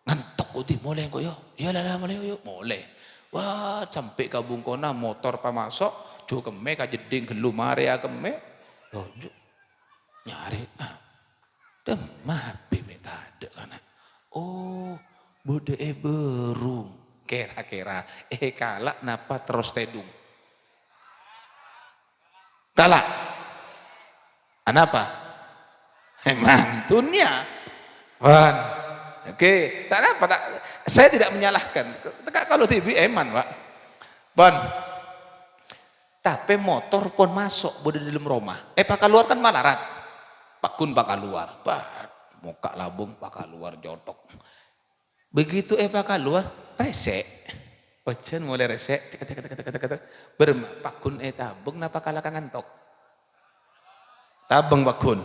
ngantuk uti mulai kok yo. Iyalah mulai yuk mulai. Wah sampai kabung kona motor pamasok jo keme ka jeding gelu mare keme. Loh nyari demah bime tade kana. Oh bude berung kira-kira kalak napa terus tedung kalak anapa mantunya Wan oke tak apa tak saya tidak menyalahkan kalau TV eman Pak Bon tapi motor pun masuk bude di dalam rumah pak keluar kan malarat Pak Kun pak keluar Pak muka labung pak keluar jotok begitu pak keluar resek ojen mulai resek bermakun tabung napa kalah ngantok tabung bakun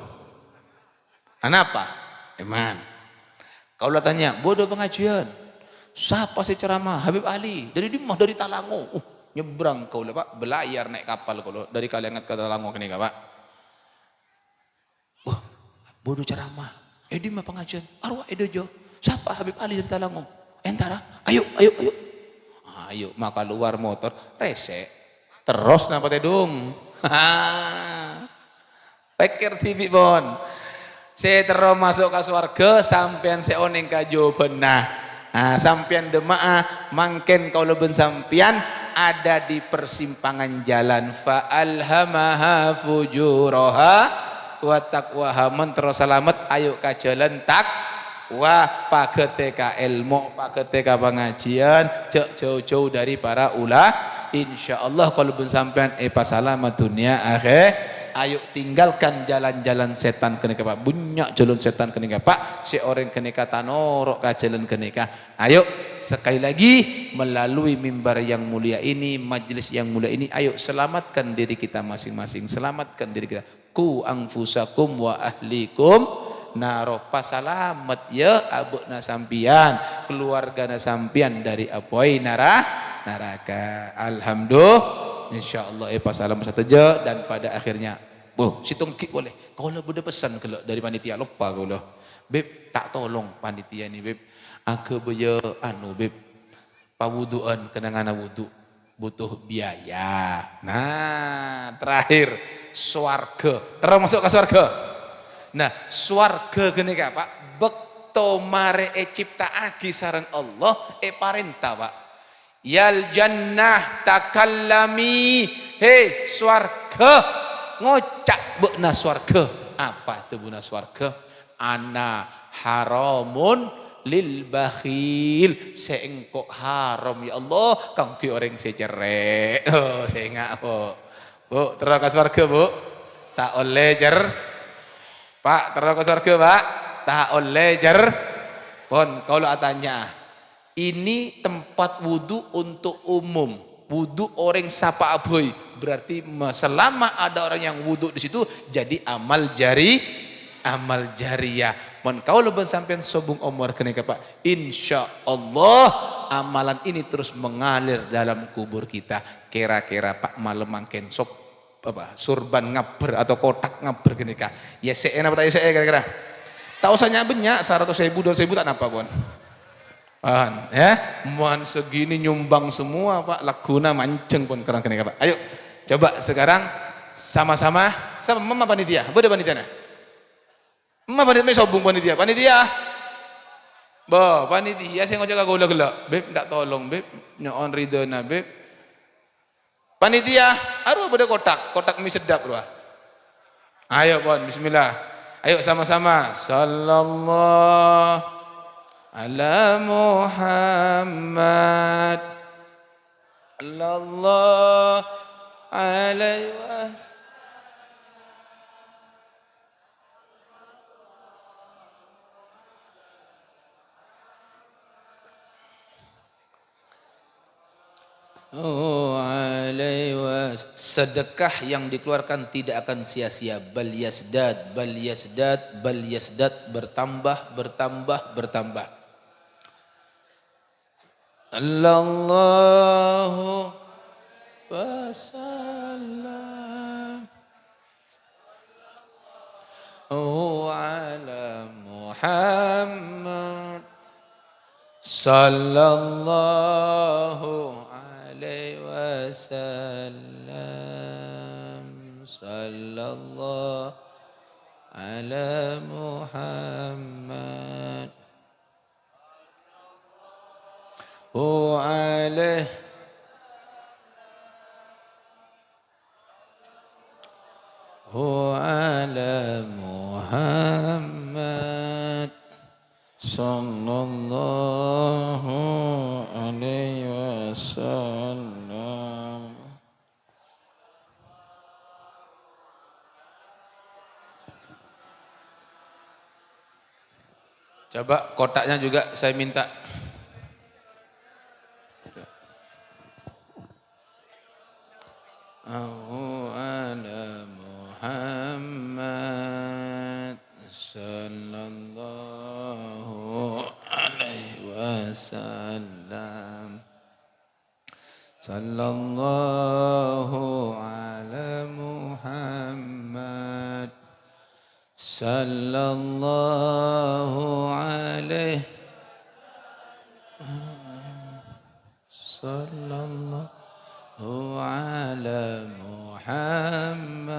anapa eman kalau tanya bodoh pengajian siapa sih ceramah Habib Ali dari dimah dari Talango nyebrang kau lah Pak belayar naik kapal kalau dari Kaliangat ke Talango kini Pak wah bodoh ceramah dimah pengajian arwah edojo siapa Habib Ali dari Talango entara ayo maka luar motor resek terus napa tedung pikir TV Bon saya terus masuk ke surga sampean seoneng ka jawabanna sampean demaah mangken kalau ben sampean ada di persimpangan jalan fa alhamaha fujuraha wa taqwaha terus selamat ayo ka jalan wah pagete ka ilmu pagete ka pengajian jauh-jauh dari para insyaallah kalau pun sampean pasalamat dunia akhir ayo tinggalkan jalan-jalan setan kenika Pak bunyak jalan setan kenika Pak si orang kenika tanorok ka jalan kenika ayo sekali lagi melalui mimbar yang mulia ini majelis yang mulia ini ayo selamatkan diri kita masing-masing selamatkan diri kita ku anfusakum wa ahlikum naro pasalamet ya abukna sampian, keluargana sampian dari apoi neraka. Alhamdulillah, insyaallah pasalam sateja dan pada akhirnya situng kik boleh. Kalau beda pesan kalau dari panitia lupa kalau. Beb tak tolong panitia ni beb. Aku beja beb pawuduan kenangan wudu butuh biaya. Nah, terakhir swarga. Terus masuk ke swarga. Nah, swarga gini Kak Pak, bekto mare ciptaake sareng Allah parentah Pak. Yal jannah takallami. Hei swarga, ngocak bekna swarga. Apa itu buna swarga? Ana haramun lil bakhil, seengkok haram ya Allah kangge orang secerek. Saya enggak Bu, terus ke surga Bu, tak oleh jer Pak, terus ke surga Pak, tak oleh jer pon. Kalau tanya, ini tempat wudu untuk umum, wudu orang sapa aboy, berarti selama ada orang yang wudu di situ jadi amal jariyah. Mon kau leban sampean sobung omor kenika Pak, insya Allah amalan ini terus mengalir dalam kubur kita. Kira-kira Pak malam mangken sop apa surban ngaber atau kotak ngaber kenika. Ya seen apa tak ya kira-kira? Tak usahnya banyak 100.000 200.000 tak apa pun. Ya, mohon segini nyumbang semua Pak, laguna manceng pun kerang kenika Pak. Ayo coba sekarang sama-sama mama panitia, boleh panitia nah? Mama panitia sobung panitia. Panitia saya ngajak aku gelak. Beb tak tolong beb, nyon ridona beb. Panitia, aduh pada kotak mie sedap lu. Ayo pon, bismillah. Ayo sama-sama. Sallallahu ala Muhammad. Sallallahu alaihi wasallam. Sedekah yang dikeluarkan tidak akan sia-sia, bal yasdad, bertambah. Allahu wasallam ala Muhammad sallallahu alaihi wasallam, sallallahu ala Muhammad wa alaihi wa ala Muhammad sallallahu alaihi wasallam. Coba kotaknya juga saya minta. Ala Muhammad sallallahu alaihi wasallam, sallallahu ala Muhammad sallallahu alaihi sallallahu ala Muhammad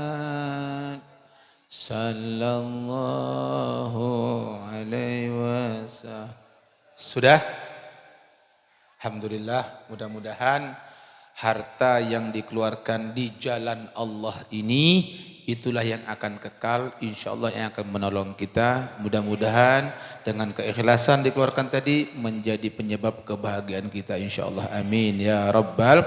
sallallahu alaihi wasallam. Sudah? Alhamdulillah, mudah-mudahan harta yang dikeluarkan di jalan Allah ini itulah yang akan kekal, insyaallah yang akan menolong kita. Mudah-mudahan dengan keikhlasan dikeluarkan tadi menjadi penyebab kebahagiaan kita insyaallah. Amin ya rabbal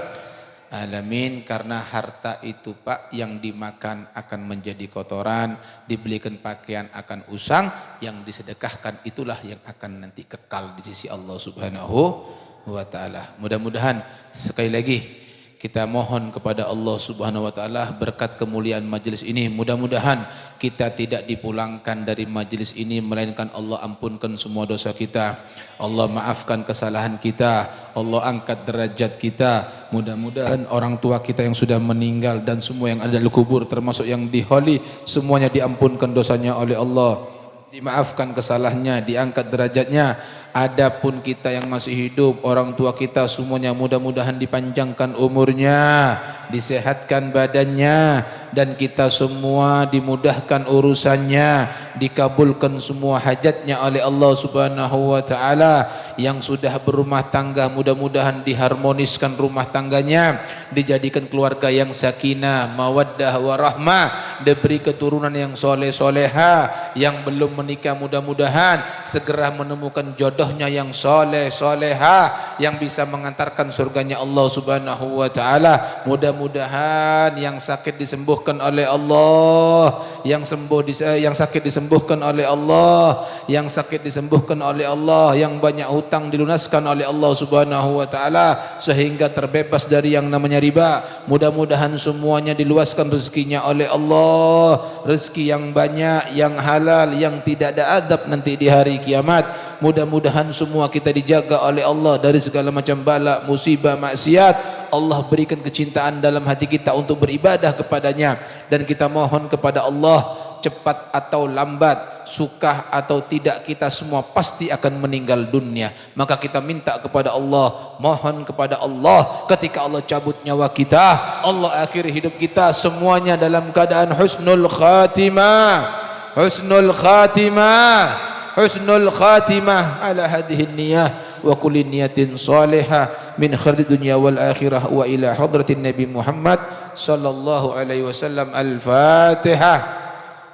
alamin. Karena harta itu Pak yang dimakan akan menjadi kotoran, dibelikan pakaian akan usang, yang disedekahkan itulah yang akan nanti kekal di sisi Allah Subhanahu wa taala. Mudah-mudahan sekali lagi Kita mohon kepada Allah Subhanahu wa taala berkat kemuliaan majelis ini, mudah-mudahan kita tidak dipulangkan dari majelis ini melainkan Allah ampunkan semua dosa kita, Allah maafkan kesalahan kita, Allah angkat derajat kita. Mudah-mudahan orang tua kita yang sudah meninggal dan semua yang ada di kubur termasuk yang di holi semuanya diampunkan dosanya oleh Allah, dimaafkan kesalahannya, diangkat derajatnya. Adapun kita yang masih hidup, orang tua kita semuanya mudah-mudahan dipanjangkan umurnya, disehatkan badannya, dan kita semua dimudahkan urusannya, dikabulkan semua hajatnya oleh Allah Subhanahu wa taala. Yang sudah berumah tangga mudah-mudahan diharmoniskan rumah tangganya, dijadikan keluarga yang sakinah, mawaddah warahmah, diberi keturunan yang soleh soleha. Yang belum menikah mudah-mudahan segera menemukan jodohnya yang soleh soleha, yang bisa mengantarkan surganya Allah Subhanahu wa taala. Mudah-mudahan yang sakit disembuhkan oleh Allah, yang sakit disembuhkan oleh Allah, yang sakit disembuhkan oleh Allah, yang banyak hutang dilunaskan oleh Allah Subhanahu wa taala sehingga terbebas dari yang namanya riba. Mudah-mudahan semuanya diluaskan rezekinya oleh Allah, rezeki yang banyak, yang halal, yang tidak ada adab nanti di hari kiamat. Mudah-mudahan semua kita dijaga oleh Allah dari segala macam bala, musibah, maksiat. Allah berikan kecintaan dalam hati kita untuk beribadah kepadanya, dan kita mohon kepada Allah, cepat atau lambat, suka atau tidak, kita semua pasti akan meninggal dunia. Maka kita minta kepada Allah, mohon kepada Allah, ketika Allah cabut nyawa kita, Allah akhiri hidup kita semuanya dalam keadaan husnul khatimah, husnul khatimah, husnul khatimah ala hadhihi niyah wa kulli niyatin salihah min khairi dunya wal akhirah wa ila hadratin Nabi Muhammad sallallahu alaihi wasallam. Al-Fatihah.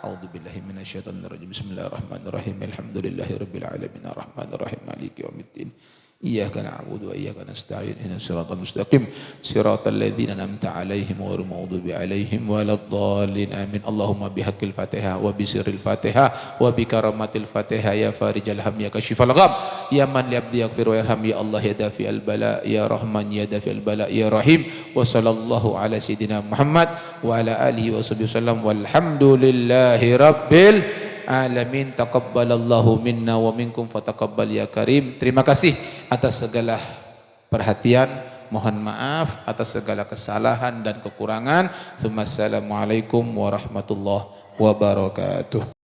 A'udzu billahi minasyaitonir rajim. Bismillahirrahmanirrahim. Alhamdulillahirabbil alamin arrahmanir rahim maliki yaumiddin. Iyyaka na'budu wa iyyaka nasta'in. Ihdinas siratal mustaqim. Siratal ladzina an'amta 'alaihim ghairil maghdubi 'alaihim waladdallin. Amin. Allahumma bihaqqil Fatihah wa bisirril Fatihah wa bikaramatil Fatihah ya farijal ham ya kashifal gham ya man li 'abdi yaghfir wa yarham ya Allah ya dafi'al bala ya Rahman ya dafi'al bala ya Rahim. Wa sallallahu ala sayidina Muhammad wa ala alihi wa sahbihi wasallam walhamdulillahi rabbil alamin. Taqabbalallahu minna wa minkum fataqabbal ya karim. Terima kasih atas segala perhatian, mohon maaf atas segala kesalahan dan kekurangan. Assalamualaikum warahmatullahi wabarakatuh.